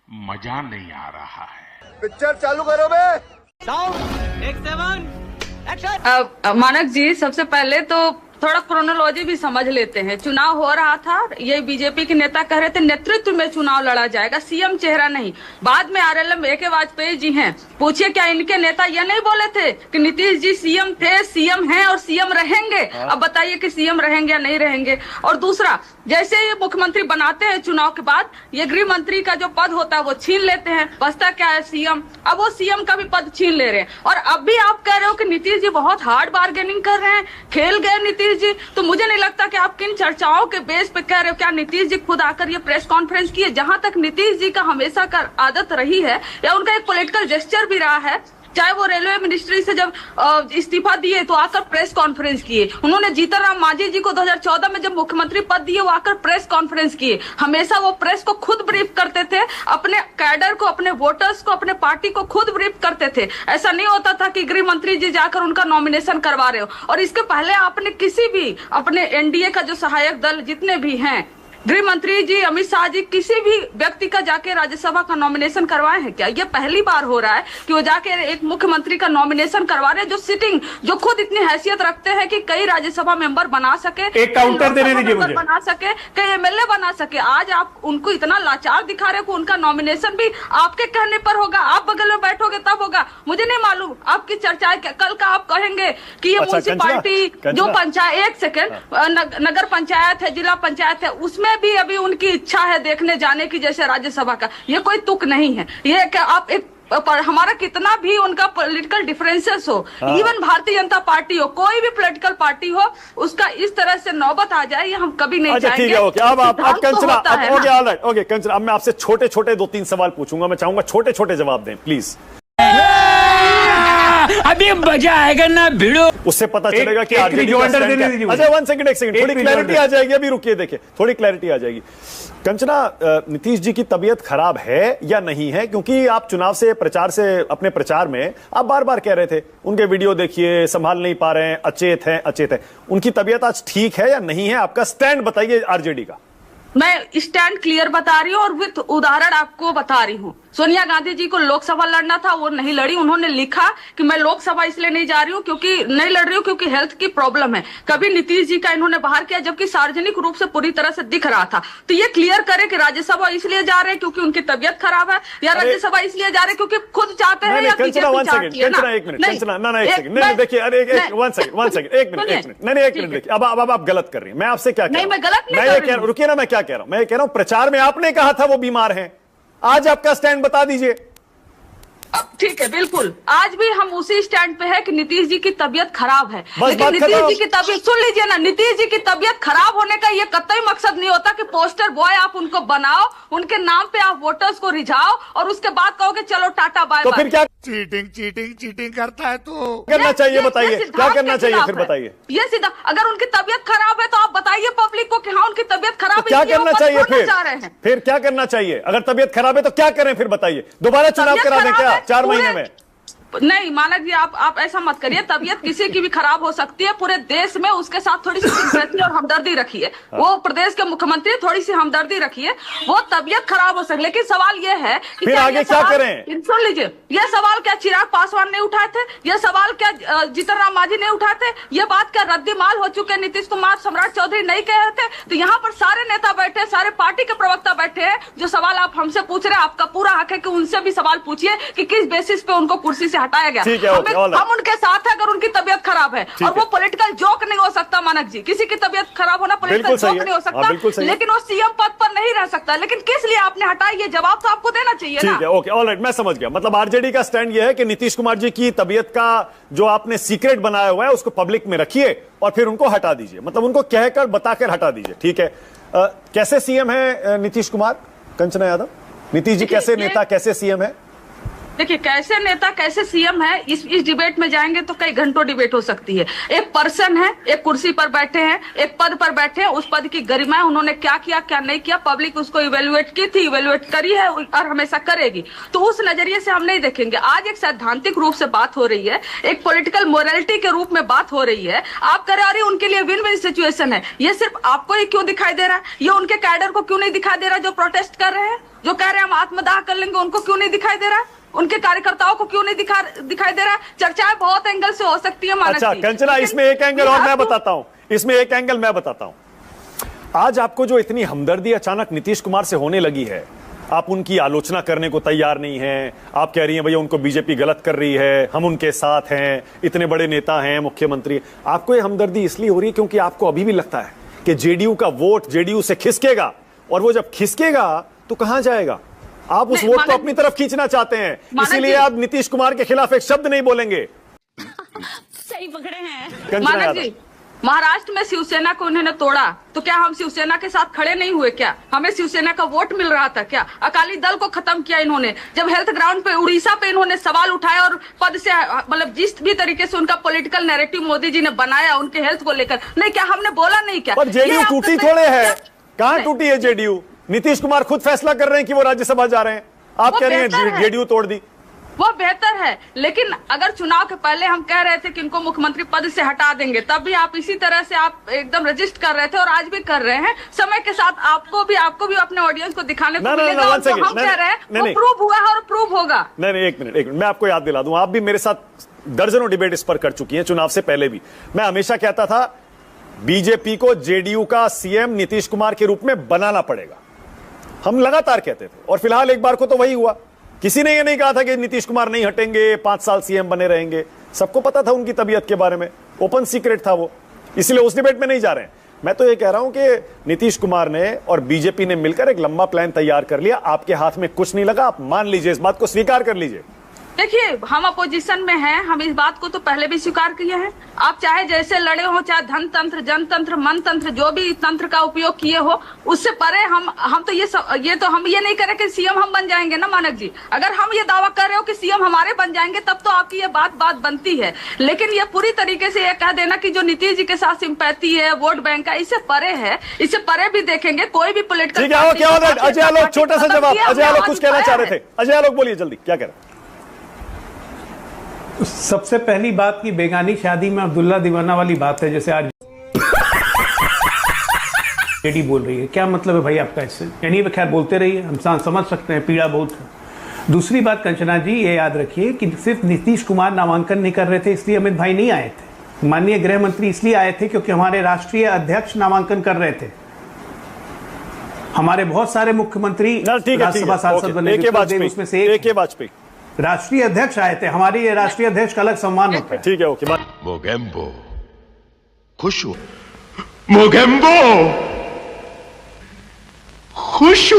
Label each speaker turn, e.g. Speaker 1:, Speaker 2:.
Speaker 1: मजा नहीं आ रहा है।
Speaker 2: पिक्चर चालू करो बे।
Speaker 3: Sound take 7 action.
Speaker 4: मानक जी, सबसे पहले तो थोड़ा क्रोनोलॉजी भी समझ लेते हैं। चुनाव हो रहा था, ये बीजेपी के नेता कह रहे थे नेतृत्व में चुनाव लड़ा जाएगा, सीएम चेहरा नहीं। बाद में आरएलएम ए.के. वाजपेयी जी हैं, पूछिए क्या इनके नेता ये नहीं बोले थे कि नीतीश जी सीएम थे, सीएम हैं और सीएम रहेंगे? अब बताइए कि सीएम रहेंगे या नहीं रहेंगे। और दूसरा, जैसे ये मुख्यमंत्री बनाते हैं चुनाव के बाद, ये गृह मंत्री का जो पद होता है वो छीन लेते हैं, बचता क्या है सीएम। अब वो सीएम का भी पद छीन ले रहे हैं। और अब भी आप कह रहे हो कि नीतीश जी बहुत हार्ड बार्गेनिंग कर रहे हैं, खेल गए नीतीश जी। तो मुझे नहीं लगता कि आप किन चर्चाओं के बेस पे कह रहे हो। क्या नीतीश जी खुद आकर ये प्रेस कॉन्फ्रेंस किए? जहां तक नीतीश जी का हमेशा का आदत रही है या उनका एक पॉलिटिकल जेस्चर भी रहा है, चाहे वो रेलवे मिनिस्ट्री से जब इस्तीफा दिए तो आकर प्रेस कॉन्फ्रेंस किए। उन्होंने जीतन राम मांझी जी को 2014 में जब मुख्यमंत्री पद दिए, वो आकर प्रेस कॉन्फ्रेंस किए। हमेशा वो प्रेस को खुद ब्रीफ करते थे, अपने कैडर को, अपने वोटर्स को, अपने पार्टी को खुद ब्रीफ करते थे। ऐसा नहीं होता था कि गृह मंत्री जी जाकर उनका नॉमिनेशन करवा रहे हो। और इसके पहले आपने किसी भी अपने एनडीए का जो सहायक दल जितने भी हैं, गृह मंत्री जी, अमित शाह जी, किसी भी व्यक्ति का जाके राज्यसभा का नॉमिनेशन करवाए हैं क्या? ये पहली बार हो रहा है कि वो जाके एक मुख्यमंत्री का नॉमिनेशन करवा रहे हैं, जो सिटिंग, जो खुद इतनी हैसियत रखते हैं कि कई राज्यसभा मेंबर बना सके,
Speaker 5: एक काउंटर देने दीजिए मुझे,
Speaker 4: बना सके, कई एमएलए बना सके। आज आप उनको इतना लाचार दिखा रहे हो, उनका नॉमिनेशन भी आपके कहने पर होगा, आप बगल में बैठोगे तब होगा। मुझे नहीं मालूम आपकी चर्चाएं कल का आप कहेंगे कि ये म्युनिसिपालिटी जो पंचायत, एक सेकेंड, नगर पंचायत है, जिला पंचायत है, उसमें भी अभी उनकी इच्छा है देखने जाने की जैसे राज्यसभा का। ये कोई तुक नहीं है। ये क्या आप एक पर हमारा कितना भी उनका पॉलिटिकल डिफरेंसेस हो, इवन भारतीय जनता पार्टी हो, कोई भी पॉलिटिकल पार्टी हो, उसका इस तरह से नौबत आ जाए, ये हम कभी नहीं चाहेंगे।
Speaker 5: ठीक है, ओके। अब आप कंचना, ओके कंचना, अब मैं आपसे छोटे छोटे 2-3 सवाल पूछूंगा। मैं चाहूंगा छोटे छोटे जवाब दें प्लीज।
Speaker 3: अभी मजा आएगा ना भिड़ो।
Speaker 5: उससे पता चलेगा कि आरजेडी का स्टैंड क्या है। अच्छा, 1 सेकंड, 1 सेकंड, थोड़ी क्लैरिटी आ जाएगी। अभी रुकिए, देखिए थोड़ी क्लैरिटी आ जाएगी। कंचना, नीतीश जी की तबीयत खराब है या नहीं है? क्योंकि आप चुनाव से प्रचार से अपने प्रचार में आप बार बार कह रहे थे उनके वीडियो देखिए, संभाल नहीं पा रहे हैं, अचेत हैं, अचेत हैं। उनकी तबीयत आज ठीक है या नहीं है? आपका स्टैंड बताइए आरजेडी का।
Speaker 4: मैं स्टैंड क्लियर बता रही हूँ और विथ उदाहरण आपको बता रही हूँ। सोनिया गांधी जी को लोकसभा लड़ना था, वो नहीं लड़ी। उन्होंने लिखा कि मैं लोकसभा इसलिए नहीं जा रही हूँ, क्योंकि नहीं लड़ रही हूँ क्योंकि हेल्थ की प्रॉब्लम है। कभी नीतीश जी का इन्होंने बाहर किया, जबकि सार्वजनिक रूप से पूरी तरह से दिख रहा था। तो ये क्लियर करे कि राज्यसभा इसलिए जा रहे हैं क्योंकि उनकी तबीयत खराब है, या राज्यसभा इसलिए जा रहे हैं क्योंकि खुद चाहते हैं, या बीजेपी चाहती है।
Speaker 5: अब आप गलत कर रही हैं। मैं आपसे क्या कह रहा हूं?
Speaker 4: मैं गलत नहीं कर रही हूं।
Speaker 5: रुकिए ना, मैं क्या कह रहा हूं? मैं कह रहा हूं प्रचार में आपने कहा था वो बीमार हैं। आज आपका स्टैंड बता दीजिए।
Speaker 4: ठीक है, बिल्कुल। आज भी हम उसी स्टैंड पे है कि नीतीश जी की तबीयत खराब है। लेकिन नीतीश जी की तबीयत, सुन लीजिए ना, नीतीश जी की तबीयत खराब होने का ये कतई मकसद नहीं होता कि पोस्टर बॉय आप उनको बनाओ, उनके नाम पे आप वोटर्स को रिझाओ और उसके बाद कहोगे चलो टाटा बाय बाय।
Speaker 5: तो फिर क्या
Speaker 1: चीटिंग करता है? तो
Speaker 5: करना चाहिए, बताइए क्या करना चाहिए, फिर बताइए।
Speaker 4: ये सीधा, अगर उनकी तबीयत खराब है तो आप बताइए पब्लिक को कि हाँ उनकी तबीयत खराब है,
Speaker 5: क्या करना चाहिए? फिर क्या करना चाहिए? अगर तबीयत खराब है तो क्या करें? फिर बताइए। दोबारा चुनाव करा दें क्या 4 महीने में?
Speaker 4: नहीं मानक जी, आप ऐसा मत करिए। तबीयत किसी की भी खराब हो सकती है। पूरे देश में उसके साथ थोड़ी सी सिंपैथी और हमदर्दी रखिए। वो प्रदेश के मुख्यमंत्री, थोड़ी सी हमदर्दी रखिए। वो तबीयत खराब हो सकती, लेकिन सवाल ये है कि
Speaker 5: फिर आगे क्या करें?
Speaker 4: सुन लीजिए, ये सवाल क्या चिराग पासवान ने उठाए थे? ये सवाल क्या जीतन राम मांझी ने उठाए थे? ये बात क्या रद्दीमाल हो चुके नीतीश कुमार, सम्राट चौधरी नहीं कह रहे थे? तो यहाँ पर सारे नेता बैठे, सारे पार्टी के प्रवक्ता बैठे हैं। जो सवाल आप हमसे पूछ रहे हैं, आपका पूरा हक है कि उनसे भी सवाल पूछिए कि किस बेसिस पे उनको कुर्सी से हटाया गया। हम उनके साथ है अगर उनकी तबीयत खराब है। और वो पॉलिटिकल जोक नहीं हो सकता मानक जी। किसी की तबीयत खराब होना पॉलिटिकल जोक नहीं हो सकता, लेकिन वो सीएम पद पर नहीं रह सकता। लेकिन किस लिए आपने हटाई, ये जवाब तो आपको देना चाहिए ना।
Speaker 5: ठीक है, ओके, ऑलराइट, मैं समझ गया। मतलब आरजेडी का स्टैंड ये है कि नीतीश कुमार जी की तबीयत का जो आपने सीक्रेट बनाया हुआ है उसको पब्लिक में रखिए और फिर उनको हटा दीजिए। मतलब उनको कहकर बताकर हटा दीजिए। ठीक है। कैसे सीएम है नीतीश कुमार? कंचना यादव, नीतीश जी कैसे नेता, कैसे सीएम है?
Speaker 4: देखिए, कैसे नेता कैसे सीएम है, इस डिबेट में जाएंगे तो कई घंटों डिबेट हो सकती है। एक पर्सन है, एक कुर्सी पर बैठे हैं, एक पद पर बैठे हैं, उस पद की गरिमा है, उन्होंने क्या किया क्या नहीं किया, पब्लिक उसको इवेल्युएट की थी, इवेल्युएट करी है और हमेशा करेगी। तो उस नजरिए से हम नहीं देखेंगे। आज एक सैद्धांतिक रूप से बात हो रही है, एक पॉलिटिकल मोरालिटी के रूप में बात हो रही है। आप कह रहे हो उनके लिए विन विन सिचुएशन है। ये सिर्फ आपको ही क्यों दिखाई दे रहा है? ये उनके कैडर को क्यों नहीं दिखाई दे रहा जो प्रोटेस्ट कर रहे हैं? जो कह रहे हैं हम आत्मदाह कर लेंगे, उनको क्यों नहीं दिखाई दे रहा? उनके कार्यकर्ताओं को क्यों नहीं दिखाई दे रहा? चर्चाएं बहुत एंगल से हो सकती है।
Speaker 5: अच्छा कंचना, इसमें एक एंगल और मैं बताता हूं, इसमें एक एंगल मैं बताता हूं। आज आपको जो इतनी हमदर्दी अचानक नीतीश कुमार से होने लगी है, आप उनकी आलोचना करने को तैयार नहीं हैं। आप कह रही हैं भैया उनको बीजेपी गलत कर रही है, हम उनके साथ हैं, इतने बड़े नेता हैं, मुख्यमंत्री। आपको ये हमदर्दी इसलिए हो रही है क्योंकि आपको अभी भी लगता है कि जेडीयू का वोट जेडीयू से खिसकेगा, और वो जब खिसकेगा तो कहां जाएगा? आप उस वोट को अपनी तरफ खींचना चाहते हैं, इसीलिए आप नीतीश कुमार के खिलाफ एक शब्द नहीं बोलेंगे।
Speaker 4: सही पकड़े हैं मानक जी। महाराष्ट्र में शिवसेना को उन्होंने तोड़ा, तो क्या हम शिवसेना के साथ खड़े नहीं हुए? क्या हमें शिवसेना का वोट मिल रहा था? क्या अकाली दल को खत्म किया इन्होंने? जब हेल्थ ग्राउंड पे उड़ीसा पे इन्होंने सवाल उठाया और पद से, मतलब जिस भी तरीके से उनका पॉलिटिकल नैरेटिव मोदी जी ने बनाया उनके हेल्थ को लेकर, नहीं क्या हमने बोला नहीं? क्या
Speaker 5: पर जेडीयू टूटी थोड़े है? कहां टूटी है जेडीयू? नीतीश कुमार खुद फैसला कर रहे हैं कि वो राज्यसभा जा रहे हैं, आप कह रहे हैं जेडीयू तोड़ दी।
Speaker 4: वो बेहतर है, लेकिन अगर चुनाव के पहले हम कह रहे थे कि इनको मुख्यमंत्री पद से हटा देंगे, तब भी आप इसी तरह से आप एकदम रजिस्ट कर रहे थे और आज भी कर रहे हैं। समय के साथ आपको भी अपने ऑडियंस को दिखाने को मिलेगा। हम कह रहे हैं वो प्रूव हुआ है और प्रूव होगा।
Speaker 5: नहीं, एक मिनट मैं आपको याद दिला दूं, आप भी मेरे साथ दर्जनों डिबेट इस पर कर चुकी हैं, चुनाव से पहले भी। मैं हमेशा कहता था बीजेपी को जेडीयू का सीएम नीतीश कुमार के रूप में बनाना पड़ेगा, हम लगातार कहते थे, और फिलहाल एक बार को तो वही हुआ। किसी ने यह नहीं कहा था कि नीतीश कुमार नहीं हटेंगे, 5 साल सीएम बने रहेंगे। सबको पता था उनकी तबीयत के बारे में, ओपन सीक्रेट था वो, इसलिए उस डिबेट में नहीं जा रहे हैं। मैं तो ये कह रहा हूं कि नीतीश कुमार ने और बीजेपी ने मिलकर एक लंबा प्लान तैयार कर लिया, आपके हाथ में कुछ नहीं लगा, आप मान लीजिए, इस बात को स्वीकार कर लीजिए।
Speaker 4: देखिए, हम अपोजिशन में हैं, हम इस बात को तो पहले भी स्वीकार किए हैं। आप चाहे जैसे लड़े हो, चाहे धन तंत्र, जनतंत्र, मन तंत्र, जो भी तंत्र का उपयोग किए हो, उससे परे हम तो हम ये नहीं करें कि सीएम हम बन जाएंगे ना मानक जी। अगर हम ये दावा कर रहे हो कि सीएम हमारे बन जाएंगे, तब तो आपकी ये बात बनती है। लेकिन ये पूरी तरीके से ये कह देना कि जो नीतीश जी के साथ सिंपैथी है, वोट बैंक का, इससे परे है। इससे परे भी देखेंगे कोई भी पॉलिटिकल।
Speaker 5: अजय आलोक, छोटा सा जवाब। अजय आलोक कुछ कहना चाह रहे थे, अजय आलोक बोलिए जल्दी, क्या कह रहे हैं?
Speaker 2: सबसे पहली बात की बेगानी शादी में अब्दुल्ला दीवाना वाली बात है, जैसे आज जेडी बोल रही है, क्या मतलब है भाई आपका इससे? यानी खैर बोलते रहिए, हम समझ सकते हैं, पीड़ा बहुत है। दूसरी बात कंचना जी, ये याद रखिए कि सिर्फ नीतीश कुमार नामांकन नहीं कर रहे थे इसलिए अमित भाई नहीं आए थे। माननीय गृह मंत्री इसलिए आए थे क्योंकि हमारे राष्ट्रीय अध्यक्ष नामांकन कर रहे थे। हमारे बहुत सारे मुख्यमंत्री राज्यसभा सांसद बने, उसमें से एक वाजपेयी राष्ट्रीय अध्यक्ष आए थे। हमारी ये राष्ट्रीय अध्यक्ष का अलग सम्मान होता है।
Speaker 5: ठीक है, ओके।
Speaker 1: मोगेम्बो खुश हो, मोगेम्बो खुश हो।